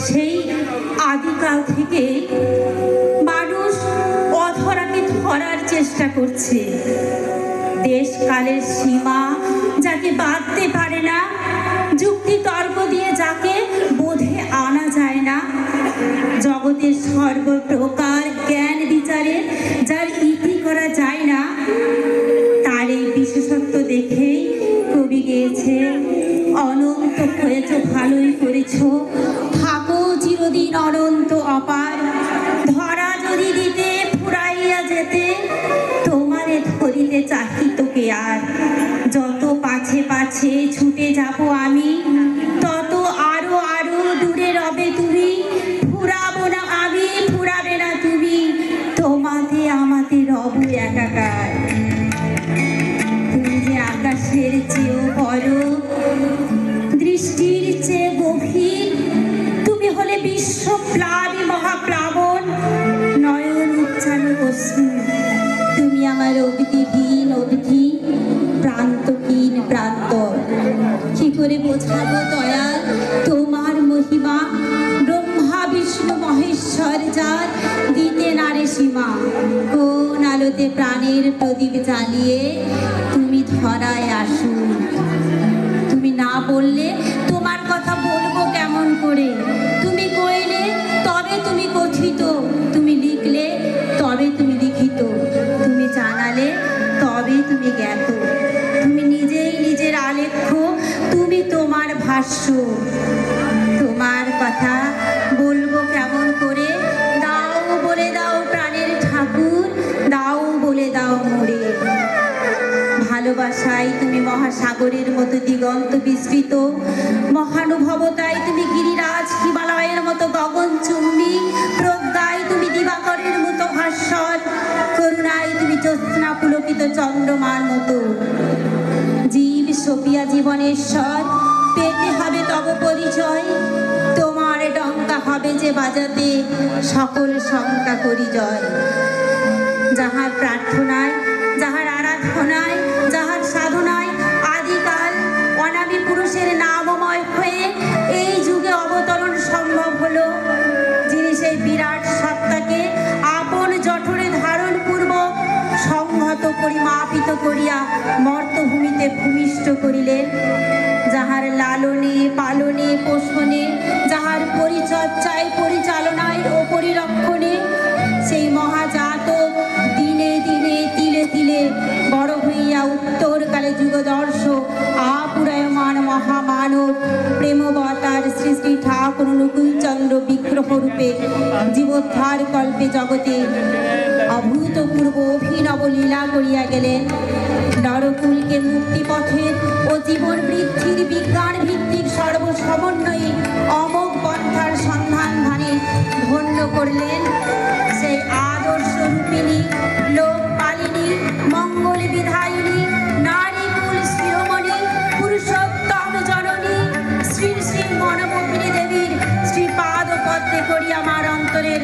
সেই আদিকাল থেকে মানুষ অধরাকে ধরার চেষ্টা করছে। দেশকালের সীমা যাকে বাঁধতে পারে না, যুক্তি তর্ক দিয়ে যাকে বোধে আনা যায় না, জগতের সর্বপ্রকার জ্ঞান বিচারে যার ইতি করা যায় না, তার এই বিশেষত্ব দেখেই কবি গেয়েছে, অনন্ত হয়েছ ভালোই করেছ, থাকো চিরদিন অনন্ত অপার, ধরা যদি দিতে ফুরাইয়া যেতে, তোমারে ধরিতে চাহিত কে আর, যত পাছে পাছে ছুটে যাব আমি, তত আরো আরো দূরে রবে তুমি, ফুরাবো না আমি, ফুরাবে না তুমি, তোমাতে আমাতে রব একাকার। তুমি যে আকাশের চেয়েও বড়, দৃষ্টির চেয়ে গভীর, তুমি হলে বিশ্বপ্লাবী মহাপ্লাবন, নয়ন উচ্চারণ অশ্রু, তুমি আমার অবধিহীন অবধি, প্রান্তহীন প্রান্তর। কি করে বোঝাবো দয়াল তোমার মহিমা, ব্রহ্মা বিষ্ণু মহেশ্বর যার দিতে নারে সীমা, কোন আলোতে প্রাণের প্রদীপ জ্বালিয়ে তুমি ধরায় আসো। তুমি না বললে তোমার কথা বলবো কেমন করে, তুমি কইলে তবে তুমি কথিত, তুমি লিখলে তবে তুমি লিখিত, তুমি জানালে তবে তুমি জ্ঞাত, তুমি নিজেই নিজের আলেখ্য, তুমি তোমার ভাষ্য। তোমার কথা বলবো কেমন করে, দাও বলে দাও প্রাণের ঠাকুর, দাও বলে দাও মোরে। ভালোবাসায় তুমি মহাসাগরের মতো দিগন্ত বিস্তৃত, মহানুভবতায় তুমি গিরিরাজ হিমালয়ের মতো গগনচুম্বী, প্রজ্ঞায় তুমি দিবাকরের মতো ভাস্বর, করুণায় তুমি জ্যোৎস্না পুলকিত চন্দ্রমার মতো। জীব সপিয়া জীবনেশ্বর, পেতে হবে তব পরিচয়, তোমার ডঙ্কা হবে যে বাজাতে, সকল শঙ্কা করি জয়। যাহার প্রার্থনায়, যাহার আরাধনায়, যাহার সাধনায় আদিকাল অনাদি পুরুষের নামময় হয়ে এই যুগে অবতরণ সম্ভব হলো, যিনি সেই বিরাট সত্তাকে আপন জঠরে ধারণ পূর্বক সংহত পরিমাপিত করিয়া মর্তভূমিতে ভূমিষ্ঠ করিলেন, যাহার লালনে পালনে পোষণে, যাহার পরিচর্যায় পরিচালনায় ও পরিরক্ষণে সেই মহাজাতক দিনে দিনে তিলে তিলে বড় হইয়া উত্তরকালে যুগদর্শ আপুরায়মান মহামানব প্রেমবতার শ্রী শ্রী ঠাকুর অনুকূলচন্দ্র বিগ্রহ রূপে জীবোদ্ধার কল্পে জগতে অভূতপূর্ব অভিনব লীলা করিয়া গেলেন। নরকুলকে মুক্তিপথের ও জীবন বৃদ্ধির বিজ্ঞান ভিত্তিক সর্বসমন্বয়ী অমোঘ পন্থার সন্ধান ধানে ধন্য করলেন। সেই আদর্শ রূপিণী, লোকপালিনী, মঙ্গল বিধায়িনী, নারী কুল শিরোমণি, পুরুষোত্তম জননী শ্রী শ্রী মনমোহিনী দেবীর শ্রীপাদ পদ্মে করি আমার অন্তরের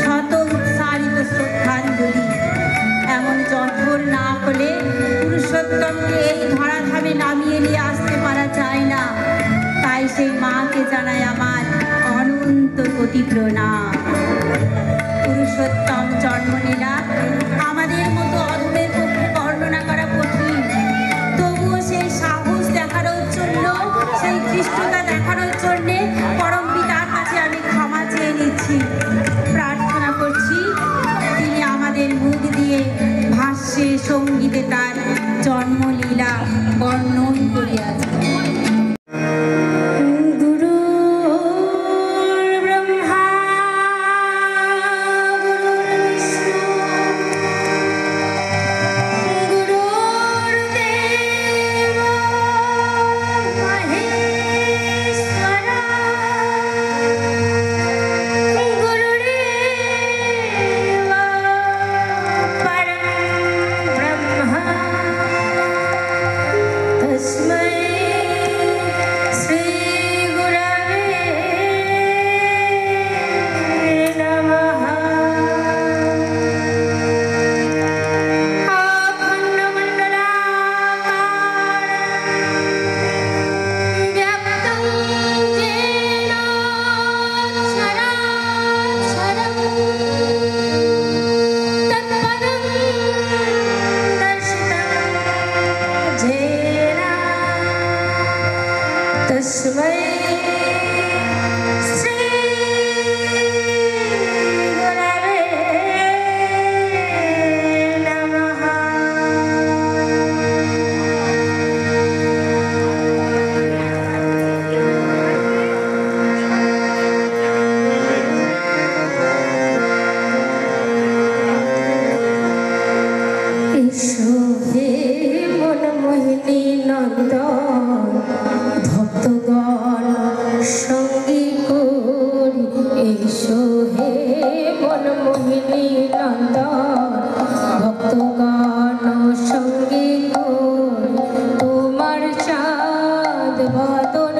শত উৎসারিত শ্রদ্ধাঞ্জলি। এমন জঠর না হলে পুরুষোত্তমকে এই ধরাধামে নামিয়ে নিয়ে আসতে পারা যায় না। তাই সেই মাকে জানায় আমার অনন্ত কোটি প্রণাম। পুরুষোত্তম জন্মলীলা আমাদের মতো অধমের পক্ষে বর্ণনা করা কঠিন, তবুও সেই সাহস দেখানোর জন্য, সেই ধৃষ্টতা দেখানোর জন্যে পরম পিতার কাছে আমি ক্ষমা চেয়ে নিচ্ছি, প্রার্থনা করছি তিনি আমাদের মুখ দিয়ে ভাষ্যে সঙ্গীতে তার জন্মলীলা বর্ণন করিয়াছেন। तस्मै মনমোহিনী নন্দন ভক্তগণ সঙ্গে তোমার চাঁদ বদন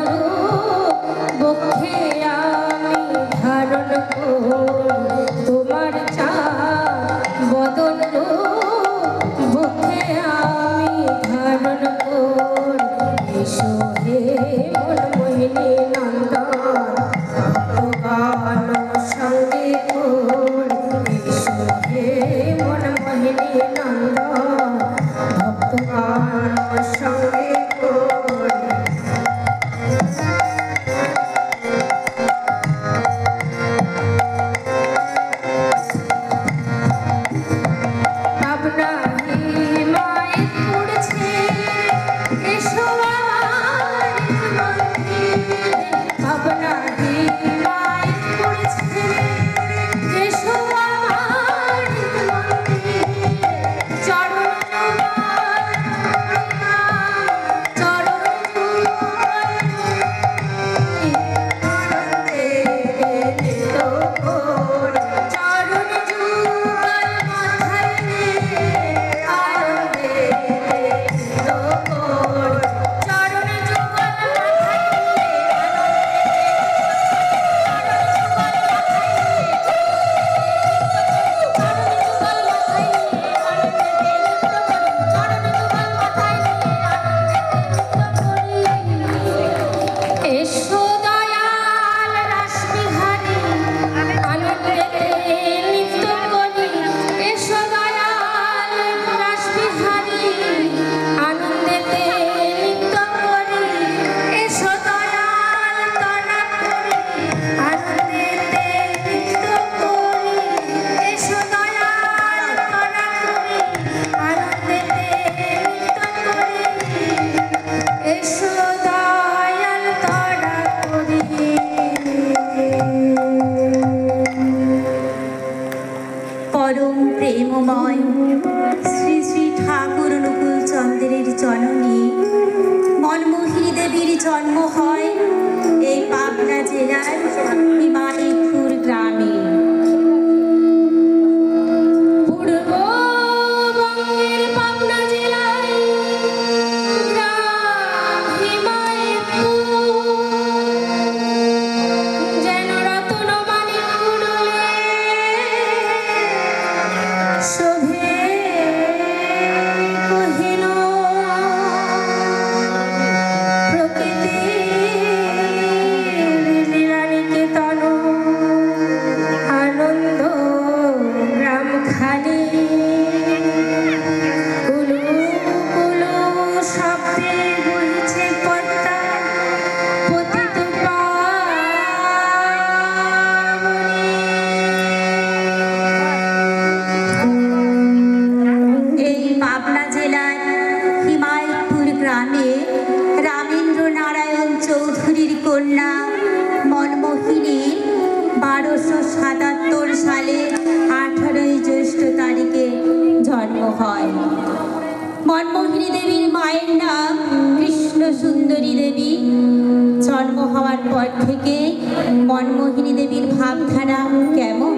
বক্ষে আমি ধারণ তোমার চাঁদ বদন বক্ষে আমি ধারণ এসো হে মনমোহিনী নন্দন ভক্তগণ সঙ্গে এসো হে মনমোহিনী নন্দন ভক্তগণ সঙ্গে পরম প্রেমময় শ্রী শ্রী ঠাকুর অনুকূল চন্দ্রের জননী মনমোহিনী দেবীর জন্ম হয় এই পাবনা জেলার হিমায়তপুর গ্রামে। পূর্ববঙ্গের পাবনা জেলার গ্রাম হিমায়তপুর যেন রতন মানিক কুণ্ডলে শোভে কহিল প্রকৃতির লীলানিকেতন আনন্দ গ্রাম খালি কুলু কুলু শব্দে বইছে পদ্মা পতিত এই পাবনা জেলার হিমায়তপুর গ্রামে রামেন্দ্র নারায়ণ চৌধুরীর কন্যা মনমোহিনী 1277 সালে 18 জ্যৈষ্ঠ তারিখে জন্ম হয়। মনমোহিনী দেবীর মায়ের নাম কৃষ্ণ সুন্দরী দেবী। জন্ম হওয়ার পর থেকে মনমোহিনী দেবীর ভাবধারা কেমন?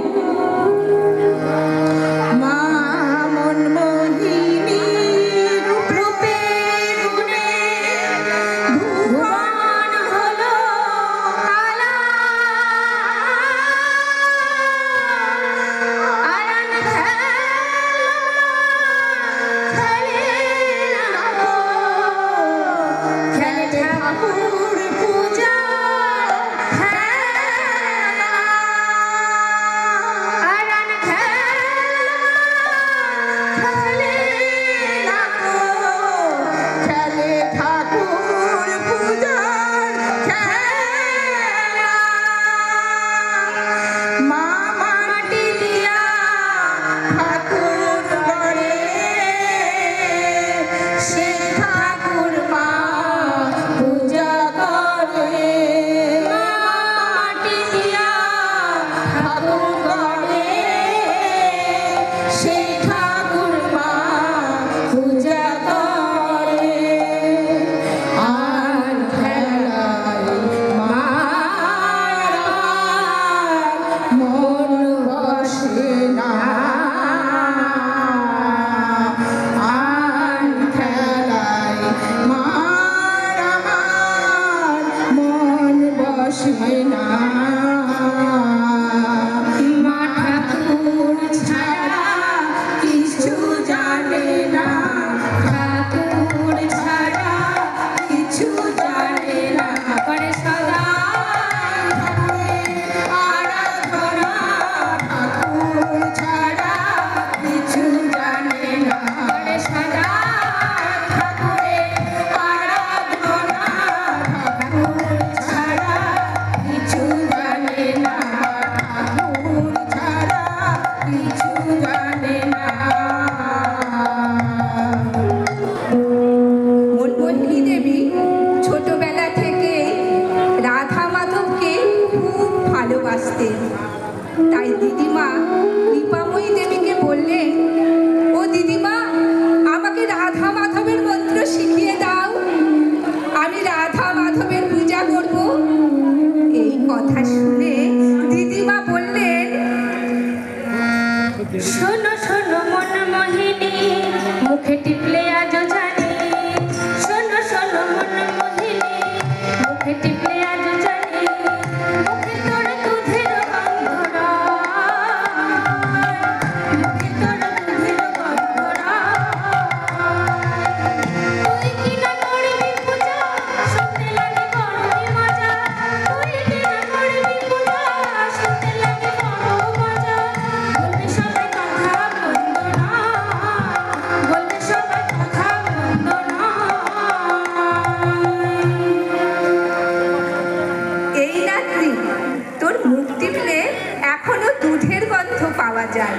মা মনমোহিনী রূপে গুণে ভুবন হলো কালা, আরান খেলে না গো, খেলে ঠাকুর পূজা খেলা, আরান খেলে তাই দিদিমা কৃপাময়ী দেবীকে বললেন, ও দিদিমা, আমাকে রাধা মাধবের মন্ত্র শিখিয়ে দাও, আমি রাধা মাধবের পূজা করব। এই কথা শুনে দিদিমা বললেন, শোনো শোনো মন মোহিনী, মুখে টিপলে আজও জানি। শোনো শোনো মন মোহিনী, মুখে টিপলে আজও জানি। মুখে তোর দুধের গন্ধ রয়, মুখে তোর দুধের গন্ধ রয়। তুই কি না করবি পূজা, শুনতে লাগে বড়ই মজা। তুই কি না করবি পূজা, শুনতে লাগে বড় মজা। বলবে সবাই কথা মন্দ না, বলবে সবাই কথা মন্দ না। এই রাত্রি তোর মুখ টিপলে এখনো দুধের গন্ধ পাওয়া যায়।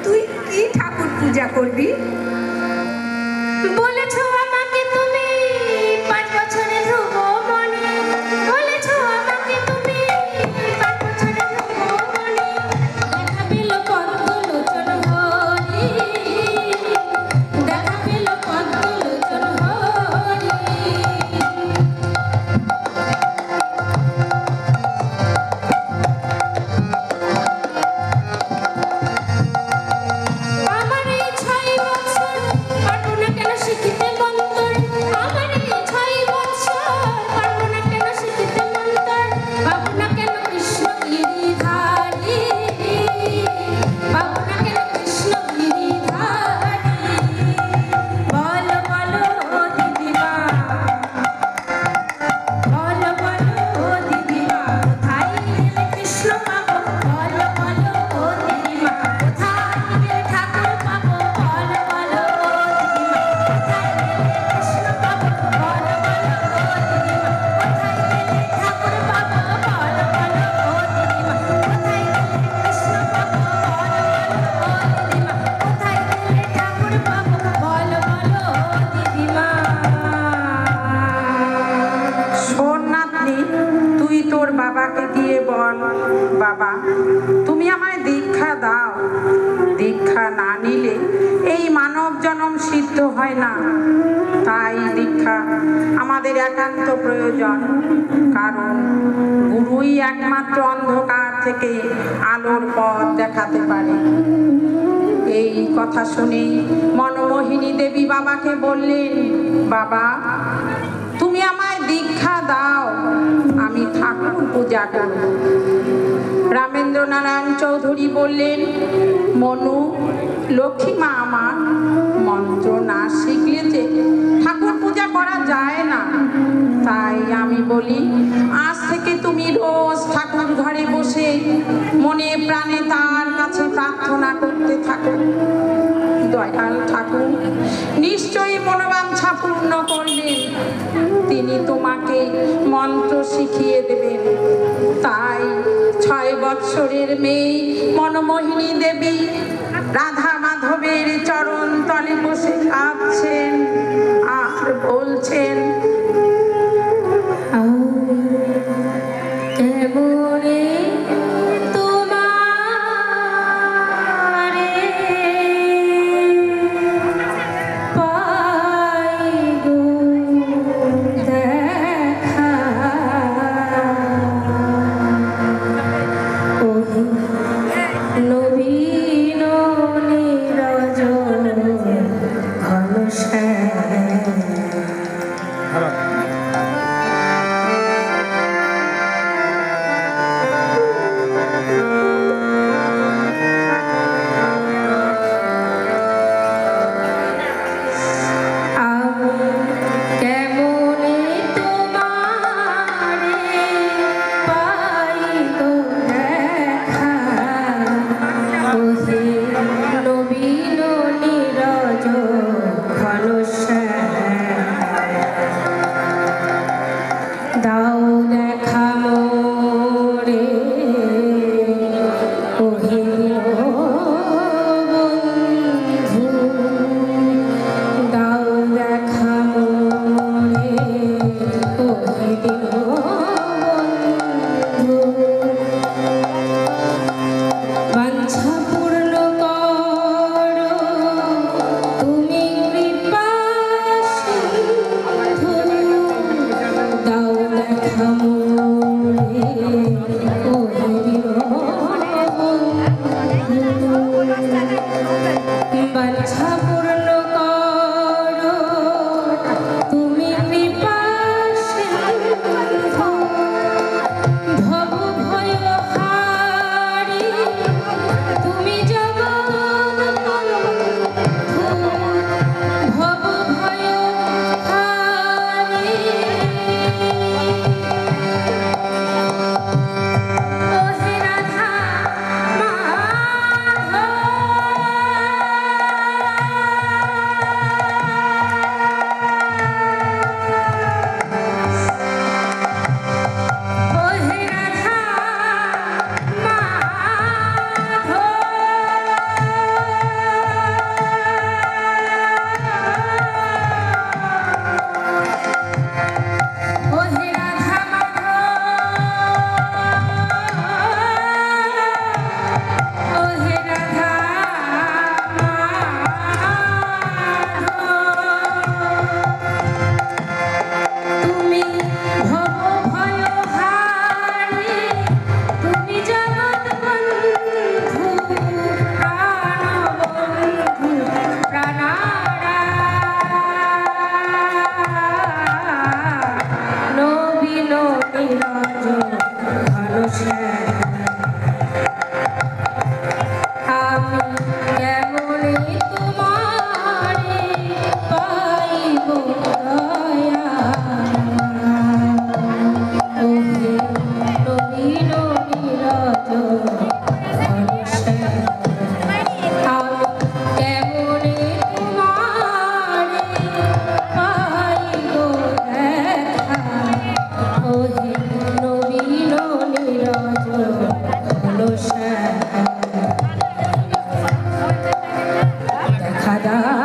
তুই কি ঠাকুর পূজা করবি? বলেছো আমাকে তুমি 5 বছরে ধ্রুবমণি। বলেছো আমাকে তুমি 5 বছরে ধ্রুবমণি। দেখা পেল পদ্মলোচন হরি, দেখা পেল পদ্মলোচন হরি। আমার এই 6 বছর পারবো না কেন শিখিতে মন্তর। আমার এই 6 বছর পারবো না কেন শিখিতে মন্তর। পাবো না কেন কৃষ্ণ গিরিধারী, পাবো না কেন কৃষ্ণ গিরিধারী। বলো বলো ও দিদিমা, বলো বলো ও দিদিমা, কোথায় গেলে কৃষ্ণ পাবো। বলো বলো ও দিদিমা, কোথায় গেলে ঠাকুর পাবো। বলো বলো ও দিদিমা, কোথায় গেলে কৃষ্ণ পাবো। বলো বলো ও দিদিমা, কোথায় গেলে ঠাকুর পাবো। বলো বলো ও দিদিমা, কোথায় গেলে কৃষ্ণ পাবো। বলো বলো ও দিদিমা, কোথায় গেলে ঠাকুর পাবো। বলো বলো ও দিদিমা। শোন নাতনি, তুই তোর বাবাকে গিয়ে বল, বাবা তুমি আমায় দীক্ষা দাও। দীক্ষা না নিলে এই মানব জন্ম সিদ্ধ হয় না। তাই দীক্ষা আমাদের একান্ত প্রয়োজন, কারণ গুরুই একমাত্র অন্ধকার থেকে আলোর পথ দেখাতে পারে। এই কথা শুনে মনমোহিনী দেবী বাবাকে বললেন, বাবা তুমি আমায় দীক্ষা দাও, আমি ঠাকুর পূজা করব। রামেন্দ্র নারায়ণ চৌধুরী বললেন, মনু, লক্ষ্মী মা আমার, মন্ত্র না শিখলে যে ঠাকুর পূজা করা যায় না। তাই আমি বলি, আজ থেকে তুমি রোজ ঠাকুর ঘরে বসে মনে প্রাণে তার কাছে প্রার্থনা করতে থাকো। দয়াল ঠাকুর নিশ্চয়ই মনোবাঞ্ছা পূর্ণ করবেন, তিনি তোমাকে মন্ত্র শিখিয়ে দেবেন। তাই 6 বৎসরের মেয়ে মনমোহিনী দেবী রাধা মাধবের চরণ তলে বসে কাঁদছেন আর বলছেন, কেমনে তোমারে পাই গো দেখা। ওহে নবীন নীরজ ঘনশ্যাম। হলো শ্যাম। দেখা দাও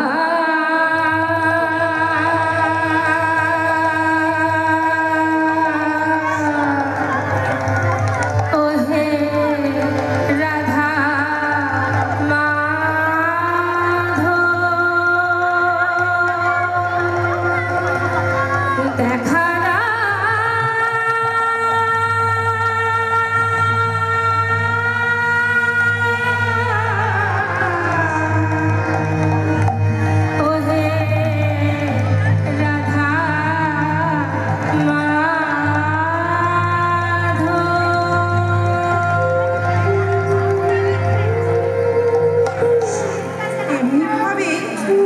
ওহে রাধা মাধব, দেখা ওহে রাধা এমনিভাবে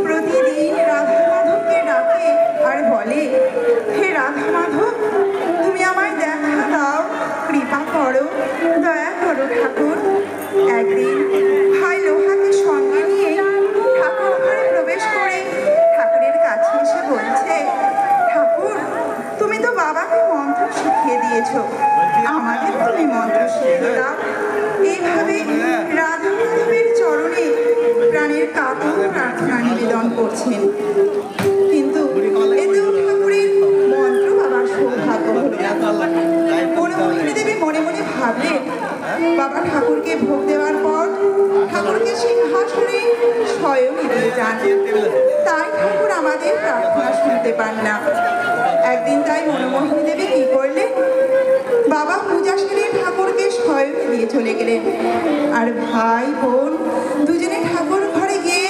প্রতিদিন রাধা মাধবকে ডাকে আর বলে, হে রাধা মাধব, তুমি আমায় দেখা দাও, কৃপা করো, দয়া করো ঠাকুর। একদিন ভাই লোহাকে সঙ্গে নিয়ে ঠাকুর ঘরে প্রবেশ করে ঠাকুরের কাছে এসে বলছে, ঠাকুর, তুমি তো বাবাকে মন্ত্র শিখিয়ে দিয়েছো, আমাদের তুমি মন্ত্র শিখিয়ে দাও। এইভাবে রাধা মাধবের চরণে প্রাণের কাতর প্রার্থনা নিবেদন করছেন। কিন্তু এতেও ঠাকুরের মন্ত্র বাবার সৌভাগ্য হলো না। মনোমোহিনী দেবী মনে মনে ভাবলেন, বাবা ঠাকুরকে ভোগ দেওয়ার পর ঠাকুরকে সিংহাসনে স্বয়ং দিয়ে যান, তাই ঠাকুর আমাদের প্রার্থনা শুনতে পান না। একদিন তাই মনোমোহিনী দেবী কি করলেন, বাবা পূজা সেরে ঠাকুরকে স্বয়ং দিয়ে চলে গেলেন। আর ভাই বোন দুজনে ঠাকুর ঘরে গিয়ে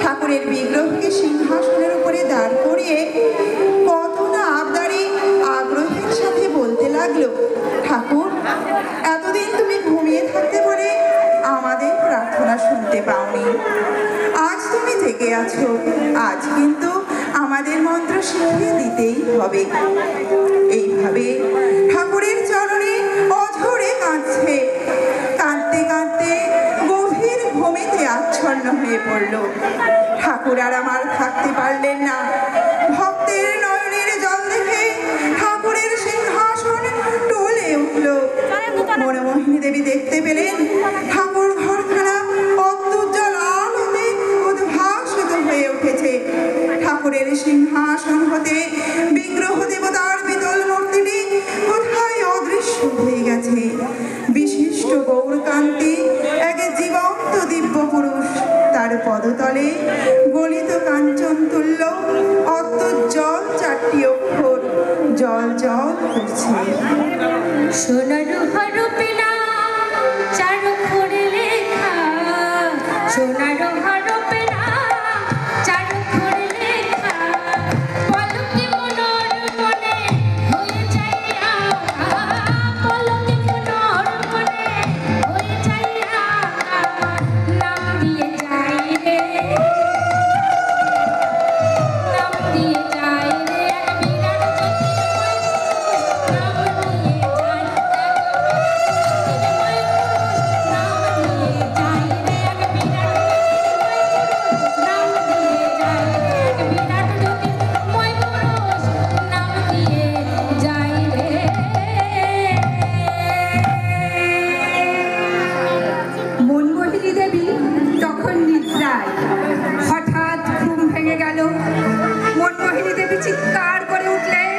ঠাকুরের বিগ্রহকে সিংহাসনের উপরে দাঁড় করিয়ে কত না আবদারি আগ্রহের সাথে বলতে লাগলো, ঠাকুর, এতদিন তুমি ঘুমিয়ে থাকতে পারে আমাদের প্রার্থনা শুনতে পাওনি, আজ তুমি জেগে আছো, আজ কিন্তু আমাদের মন্ত্র শিখিয়ে দিতেই হবে। এইভাবে ঠাকুরের চরণে অঝরে কাঁদছে, কাঁদতে কাঁদতে গভীর ঘুমেতে আচ্ছন্ন হয়ে পড়ল। ঠাকুর আর আমার থাকতে পারলেন না। ভক্তের নয়নের জল দেখে ঠাকুরের সিংহাসন টলে উঠল। মনোমোহিনী দেবী দেখতে পেলেন ঠাকুর ঘরখানা অত্যুজ্জ্বল আলোতে উদ্ভাসিত হয়ে উঠেছে। ঠাকুরের সিংহাসন হতে বিগ্রহ দেবতার পিতল মূর্তিটি কোথায় অদৃশ্য হয়ে গেছে। বিশিষ্ট গৌরকান্তি এক জীবন্ত দিব্য পুরুষ, তার পদতলে গলিত কাঞ্চন তুল্য অত্যুজ্জ্বল চারটি অক্ষর জল জল করছে। সোনার হরপে না চার অক্ষরে লেখা, সোনার হরপে না চার অক্ষরে লেখা, পলকে মনোর মনে হয়ে যায় আঁকা, পলকে মনোর মনে হয়ে যায় আঁকা, নাম দিয়ে যাই রে, নাম দিয়ে যাই রে এক বিরাট জ্যোতির্ময় পুরুষ, নাম দিয়ে যাই এক জ্যোতির্ময় পুরুষ, নাম দিয়ে যাই রে এক বিরাট জ্যোতির্ময় পুরুষ, নাম দিয়ে যাই রে। মনমোহিনী দেবী তখন নিদ্রায়। হঠাৎ ঘুম ভেঙে গেল। মনমোহিনী দেবী চিৎকার করে উঠলেন,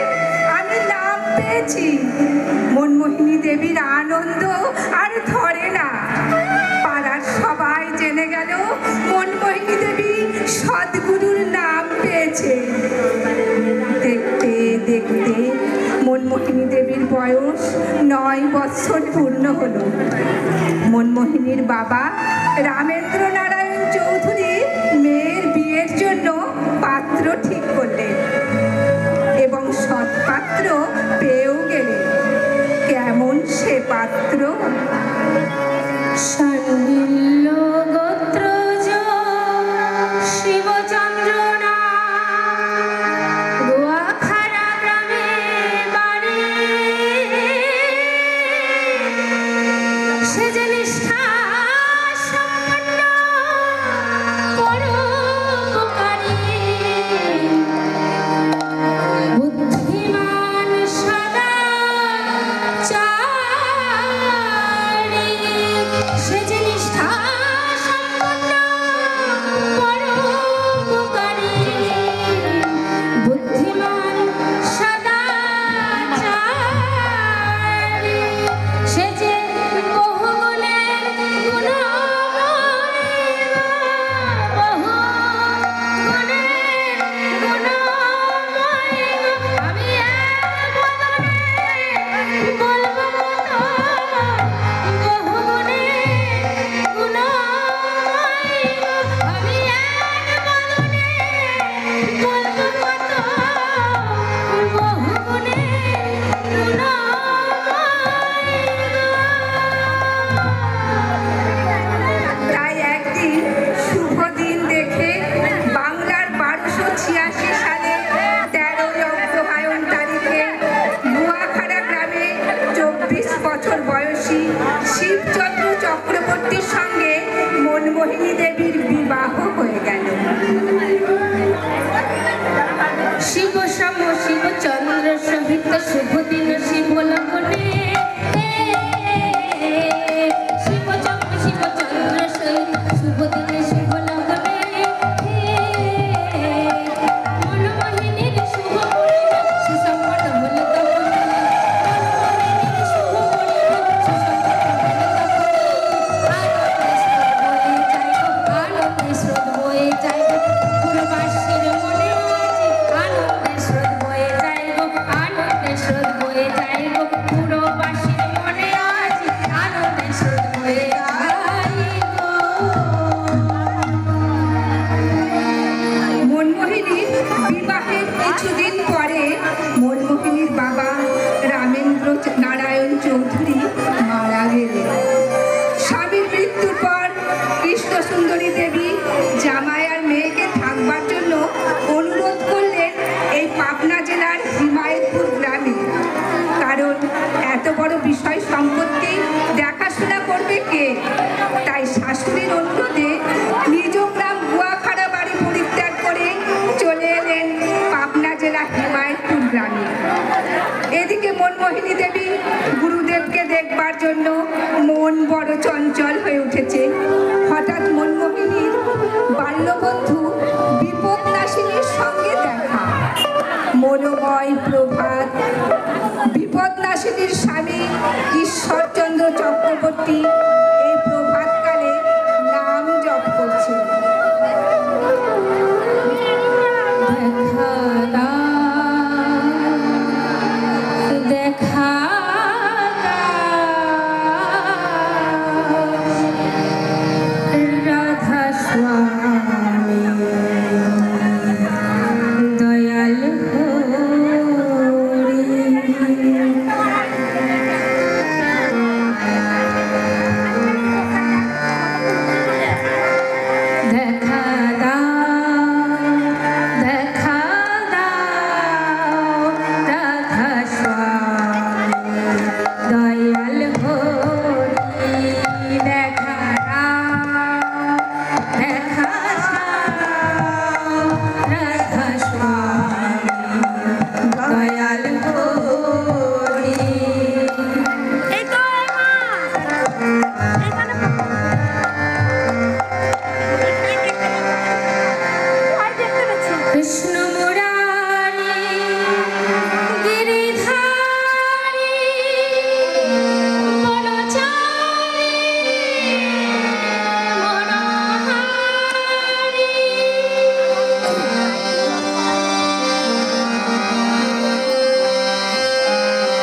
আমি নাম পেয়েছি। মনমোহিনী দেবীর আনন্দ আর ধরে না। পাড়ার সবাই জেনে গেল মনমোহিনী দেবী সদ্গুরুর নাম পেয়েছে। দেখতে দেখতে মনমোহিনী দেবীর বয়স 9 বছর পূর্ণ হলো। মনমোহিনীর বাবা রামেন্দ্র নারায়ণ চৌধুরী মেয়ের বিয়ের জন্য পাত্র ঠিক করলেন এবং সৎপাত্র পেয়েও গেলেন। কেমন সে পাত্র? শাণ্ডিল্য গোত্রজ শিবচন্দ্র নাম, গোয়াখাড়া গ্রামে বাড়ি, সে যে নিষ্ঠা সম্পন্ন পরোপকারী, বুদ্ধিমান সদা চার শিবচন্দ্র চক্রবর্তীর সঙ্গে মনমোহিনী দেবীর বিবাহ হয়ে গেল। শিব শ্যাম শিব চন্দ্র সহিত শুভ দিন শিব লগ্নে শিব চন্দ্র শিব চন্দ্র সহিত শুভ দিনে শিব লগ্নে মনমোহিনীর শুভ পরিণাম সুসম্পন্ন হল তখন মনমোহিনীর শুভ পরিণাম আনন্দে স্রোত বয়ে যায় পুরবাসীর মনে আছে আনন্দে স্রোত বয়ে যায় আনন্দে স্রোত বয়ে যায় পুরবাসীর মনে আছে আনন্দে স্রোত বয়ে মনমোহিনীর বিবাহের কিছুদিন পরে মনমোহিনীর বাবা রামেন্দ্র নারায়ণ চৌধুরী মারা গেলেন। স্বামীর মৃত্যুর পর কৃষ্ণ সুন্দরী দেবী জামাই আর মেয়েকে থাকবার জন্য অনুরোধ করলেন এই পাবনা জেলার হিমায়তপুর গ্রামে। কারণ এত বড় বিষয় সম্পত্তি দেখাশোনা করবে কে? তাই শাশুড়ির অনুরোধে নিজ গ্রাম গুয়াখাড়া বাড়ি পরিত্যাগ করে চলে এলেন পাবনা জেলা হিমায়তপুর গ্রামে। এদিকে মনমোহিনী দেবী গুরুদেবকে দেখবার জন্য মন বড় চঞ্চল হয়ে উঠেছে। হঠাৎ মনমোহিনীর বাল্যবন্ধু বিপদনাশিনীর সঙ্গে দেখা। মনোময় প্রভাত। বিপদনাশিনীর স্বামী ঈশ্বরচন্দ্র চক্রবর্তী এই প্রভাতকালে নাম জপ করছে। দেখা রাধা স্বামী দয়াল হরি দেখা দাও দেখা দাও রাধা স্বামী দয়াল হরি দেখা দাও দেখা দাও রাধা স্বামী দয়াল হরি কৃষ্ণ মুরারি গিরিধারী বনচারী মনোহারী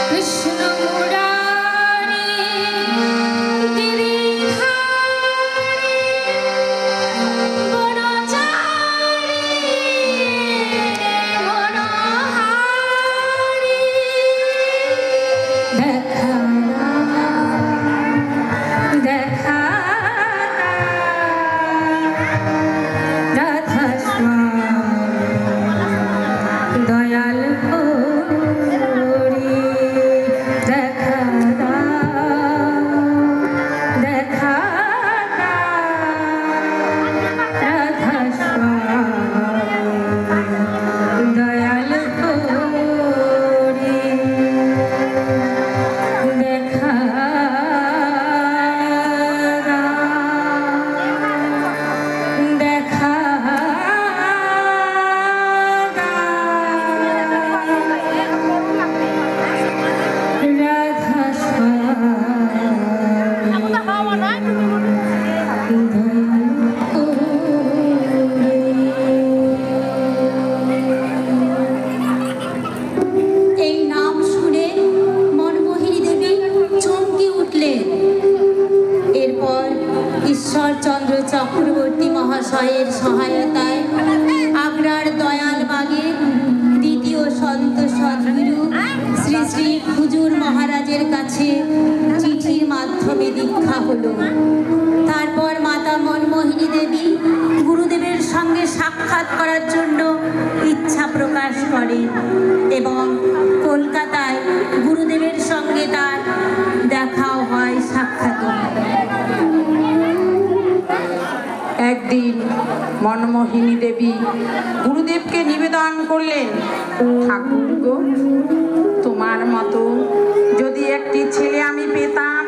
কৃষ্ণ মুরারি গিরিধারী বনচারী মনোহারী দেখা দেখা রাধা স্বামী দয়াল হরি দেখা দেখা রাধা স্বামী দয়াল হরি দেখা দেখা রাধা এই নাম শুনে মনমোহিনী দেবী চমকে উঠলেন। এরপর ঈশ্বরচন্দ্র চক্রবর্তী মহাশয়ের সহায়তায় আগ্রার দয়ালবাগে দ্বিতীয় সন্ত সদ্গুরু শ্রী শ্রী হুজুর মহারাজের কাছে চিঠির মাধ্যমে দীক্ষা হলো। তারপর মাতা মনমোহিনী দেবী গুরুদেবের সঙ্গে সাক্ষাৎ করার জন্য ইচ্ছা প্রকাশ করেন এবং কলকাতায় গুরুদেবের সঙ্গে তার দেখাও হয়, সাক্ষাৎ একদিন মনমোহিনী দেবী গুরুদেবকে নিবেদন করলেন, ঠাকুর গো, তোমার মতো যদি একটি ছেলে আমি পেতাম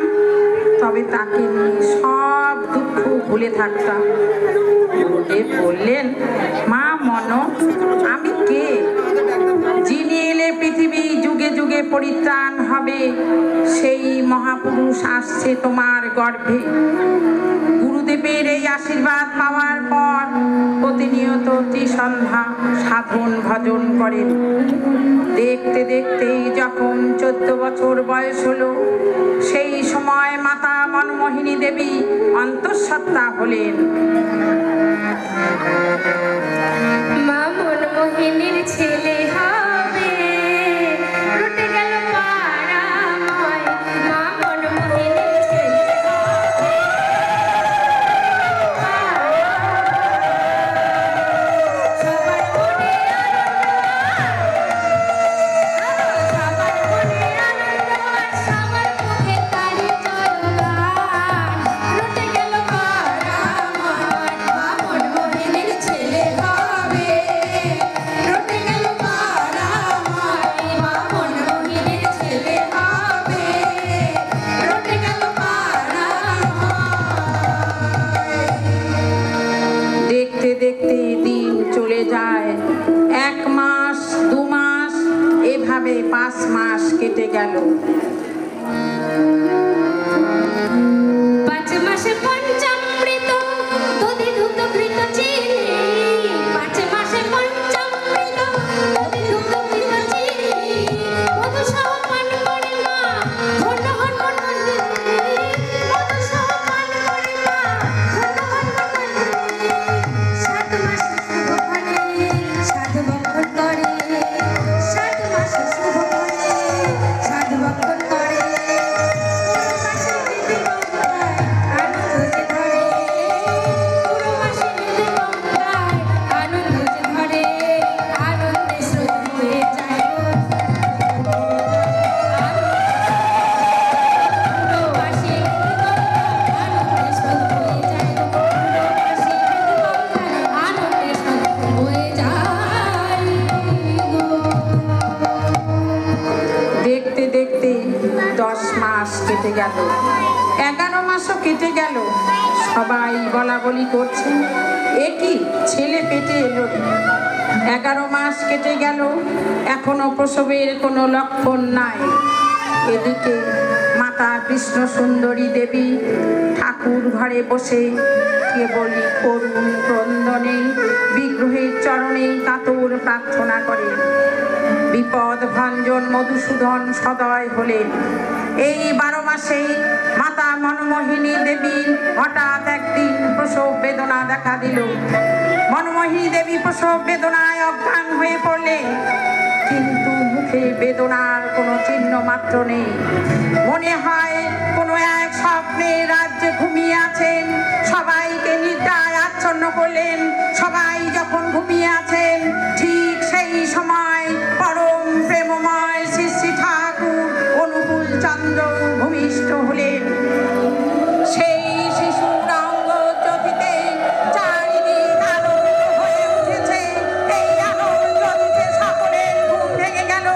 তবে তাকে নিয়ে সব দুঃখ ভুলে থাকতাম। গুরুদেব বললেন, মা মন, আমি কে? যিনি এলে পৃথিবী যুগে যুগে পরিত্রাণ হবে, সেই মহাপুরুষ আসছে তোমার গর্ভে। গুরুদেবের এই আশীর্বাদ পাওয়ার পর প্রতিনিয়ত ত্রিসন্ধ্যা সাধন ভজন করেন। দেখতে দেখতেই যখন 14 বছর বয়স হলো, সেই সময় মাতা মনমোহিনী দেবী অন্তঃসত্ত্বা হলেন। মা মনমোহিনীর ছেলে হবে, রটে গেল পাড়াময়। মা মনমোহিনীর ছেলে হবে, সবার মনে সবার মনে আনন্দ, সবার মুখে তারি জয়গান। রটে গেল পাড়াময়, মা মনমোহিনীর ছেলে হবে, রটে গেল পাড়াময়। মা মনমোহিনীর ছেলে হবে, রটে গেল পাড়াময়। দেখতে দেখতে দিন চলে যায়। 1 মাস, 2 মাস, এভাবে 5 মাস কেটে গেল। 5 মাসে পঞ্চামৃত দধি দুধ ঘৃত চিনি, 5 মাসে পঞ্চামৃত দধি দুধ ঘৃত চিনি। মধু সহ পান করে মা ধন্য হন মনোহরি, মধু সহ পান করে মা ধন্য হন মনোহরি। 7 মাসে শুভ ফলে সাধু ভক্ষণ করে, 7 মাসে শুভ ফলে সাধু ভক্ষণ করে। দেখতে দেখতে 10 মাস কেটে গেল, 11 মাসও কেটে গেল। সবাই বলা বলি করছে, এ কি ছেলে পেটে এলো? 11 মাস কেটে গেল, এখনো প্রসবের কোনো লক্ষণ নাই। এদিকে মাতা কৃষ্ণ সুন্দরী দেবী ঠাকুর ঘরে বসে কেবলই করুণ ক্রন্দনে বিগ্রহের চরণে কাতর প্রার্থনা করেন। বিপদ ভঞ্জন মধুসূদন সদয় হলেন। এই 12 মাসে মাতা মনমোহিনী দেবী হঠাৎ একদিন প্রসব বেদনা দেখা দিল। মনমোহিনী দেবী প্রসব বেদনায় অজ্ঞান হয়ে পড়লেন, কিন্তু মুখে বেদনার কোনো চিহ্ন মাত্র নেই। মনে হয় কোনো এক স্বপ্নে রাজ্যে ঘুমিয়ে আছেন। সবাইকে নিদ্রায় আচ্ছন্ন করলেন। সবাই যখন ঘুমিয়ে আছেন, ঠিক সেই সময় পরম প্রেমময় শ্রী শ্রী ঠাকুর অনুকূল চন্দ্র ভূমিষ্ঠ হলেন। সেই শিশুর অঙ্গ জ্যোতিতে চারিদিক আলোকিত হয়ে উঠেছে। এই আনন্দ জ্যোতিতে সকলের ঘুম ভেঙে গেল।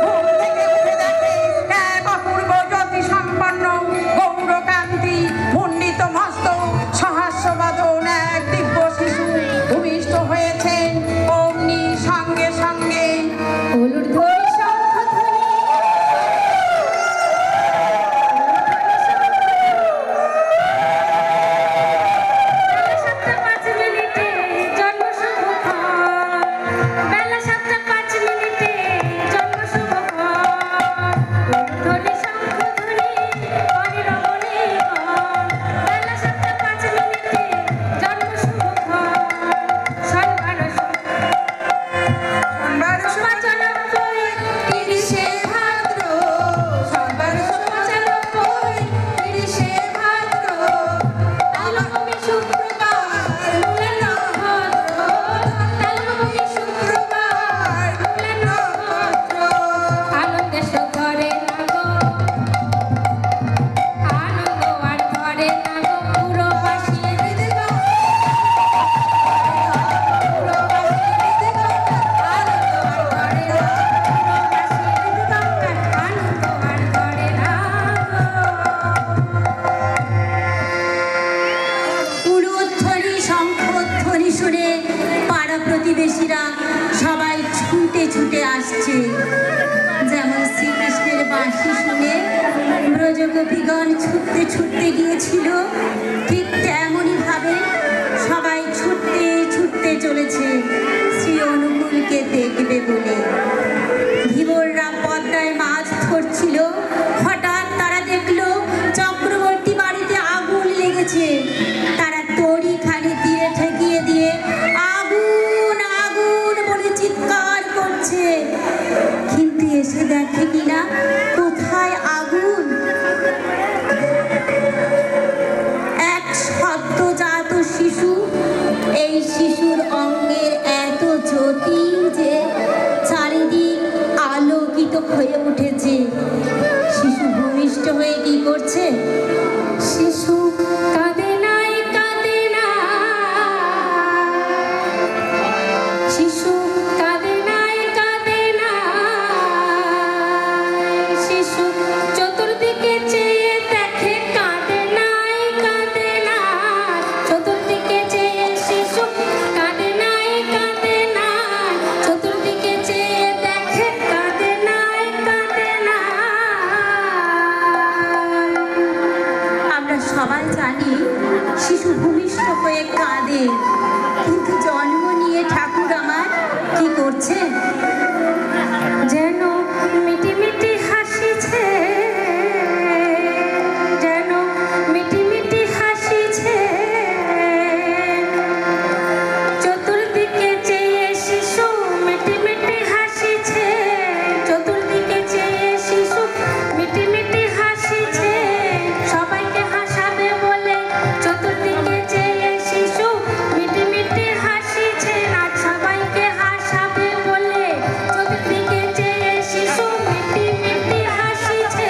ঘুম থেকে উঠে দেখে এক অপূর্ব জ্যোতি সম্পন্ন গৌরকান্তি মণ্ডিত মস্তক সহস্রবদন এক দিব্য শিশু ভূমিষ্ঠ হয়েছেন। অমনি সঙ্গে সঙ্গে হলুদ ধ্বনি শঙ্খ ধ্বনি, হলুদ ধ্বনি শঙ্খ প্রতিবেশীরা সবাই ছুটে ছুটে আসছে। যেমন শ্রীকৃষ্ণের বাঁশি শুনে ব্রজগোপীগণ ছুটতে ছুটতে গিয়েছিল, ঠিক তেমনই ভাবে সবাই ছুটতে ছুটতে চলেছে শ্রী অনুকূলকে দেখবে বলে। ধীবররা পদ্মায় মাছ ধরছিল, হঠাৎ তারা দেখলো চক্রবর্তী বাড়িতে আগুন লেগেছে। তারা তড়িখানি তীরে ঠেকিয়ে দিয়ে আগুন আগুন বলে চিৎকার করছে, কিন্তু এসে দেখে কিনা কোথায় আগুন। এক সদ্যজাত শিশু, এই শিশুর অঙ্গের এত জ্যোতি যে চারিদিক আলোকিত হয়ে উঠেছে। শিশু ভূমিষ্ঠ হয়ে কি করছে? শিশু কাঁদে নাই কাঁদে না, শিশু কাঁদে নাই কাঁদে না, শিশু চতুর্দিকে চেয়ে দেখে কাঁদে নাই কাঁদে না, চতুর্দিকে চেয়ে শিশু কাঁদে নাই কাঁদে না, চতুর্দিকে চেয়ে দেখে কাঁদে নাই কাঁদে না। আমরা সবাই জানি শিশু ভূমিষ্ঠ হয়ে কাঁদে, কিন্তু জন্ম নিয়ে ঠাকুর আমার কি করছে? যেন মিটি মিটি হাসিছে, যেন মিটি মিটি হাসিছে, চতুর্দিকে চেয়ে শিশু মিটি মিটি হাসিছে, চতুর্দিকে চেয়ে শিশু মিটি মিটি হাসিছে, সবাইকে হাসাবে বলে চতুর্দিকে চেয়ে শিশু মিটি মিটি হাসিছে, না সবাইকে হাসাবে বলে চতুর্দিকে চেয়ে শিশু মিটি মিটি হাসিছে,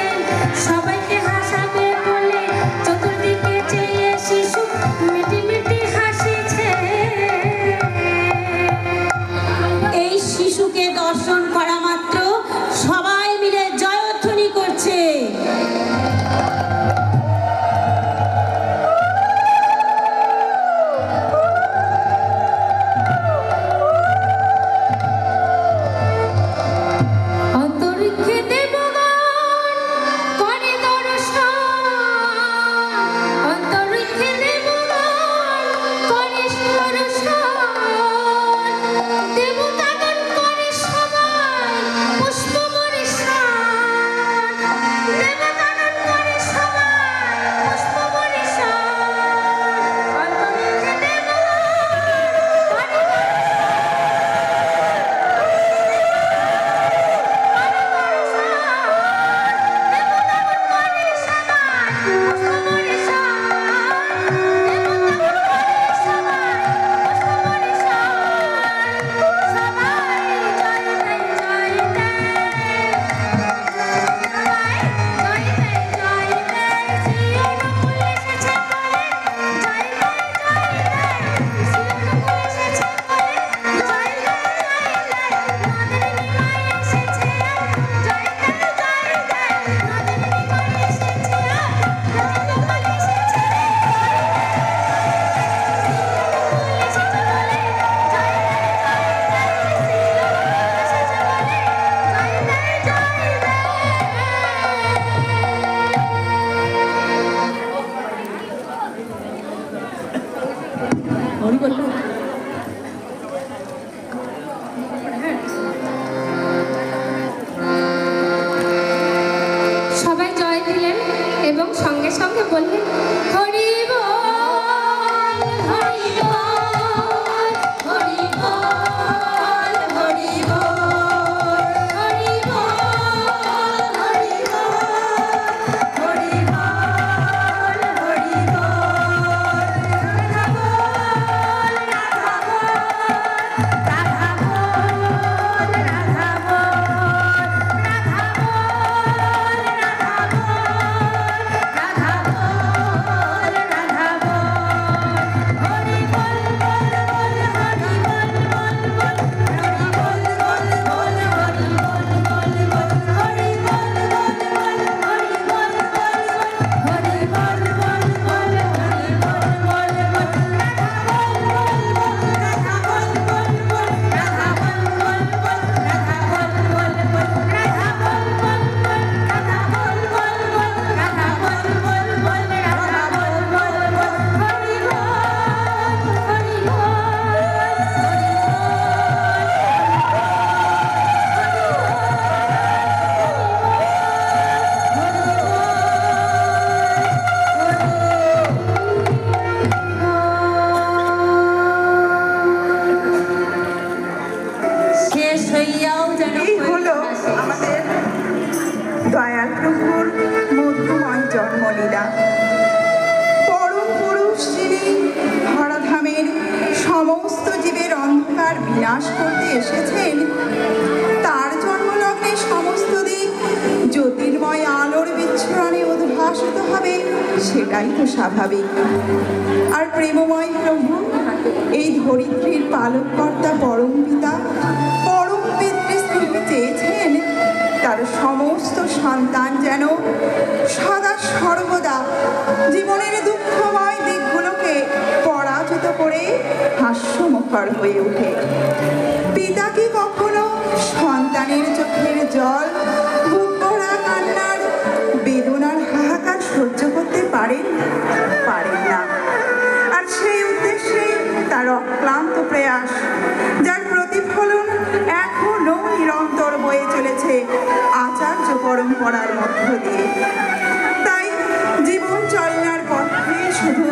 সবাইকে হাসাবে বলে চতুর্দিকে চেয়ে শিশু মিটি মিটি হাসিছে। এই শিশুকে দর্শন করা মাত্র সবাই মিলে জয়ধ্বনি করছে। অন্তরিক্ষে দেবগণ করে দর্শন, অন্তরিক্ষে দেবগণ করে দর্শন, দেবতাগণ করে সবাই পুষ্প বর্ষণ, দেবতাগণ করে সবাই পুষ্প বর্ষণ, অন্তরিক্ষে দেবগণ করে সবাই জয় দিলেন এবং সঙ্গে সঙ্গে বললেন হরি বল হরি বল হরি বল হরি বল হরি বল হরি বল হরি বল হরি বল রাধা বল রাধা বল রাধা বল রাধা বল রাধা বল রাধা বল বিনাশ করতে এসেছেন, তার জন্মলগ্নে সমস্ত দিক জ্যোতির্ময় আলোর বিচ্ছুরণে উদ্ভাসিত হবে, সেটাই তো স্বাভাবিক। আর প্রেমময় প্রভু, এই ধরিত্রীর পালককর্তা পরম পিতা পরম পিতৃস্নেহে চেয়েছেন তার সমস্ত সন্তান যেন সদা সর্বদা জীবনের দুঃখময় দিকগুলোকে পরাজিত করে হাস্যমুখর হয়ে ওঠে। পিতা কি কখনো সন্তানের চোখের জল, বুক ভরা কান্নার বেদনার হাহাকার সহ্য করতে পারেন? পারেন না। আর সেই উদ্দেশ্যে তার অক্লান্ত প্রয়াস, যার প্রতিফলন এখনো নিরন্তর বয়ে চলেছে আচার্য পরম্পরার মধ্য দিয়ে। তাই জীবন চলনার পথে শুধু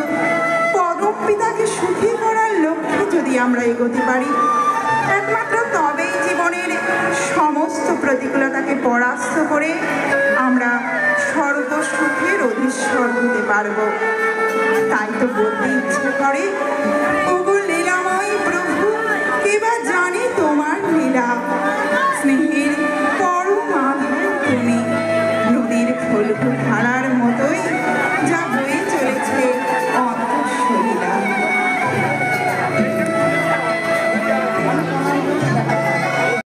পরম পিতাকে সুখী করার লক্ষ্যে যদি আমরা এগোতে পারি, একমাত্র তবেই জীবনের সমস্ত প্রতিকূলতাকে পরাস্ত করে আমরা সর্বসুখের অধীশ্বর হতে পারব। তাই তো বলতে ইচ্ছে করে, ওগো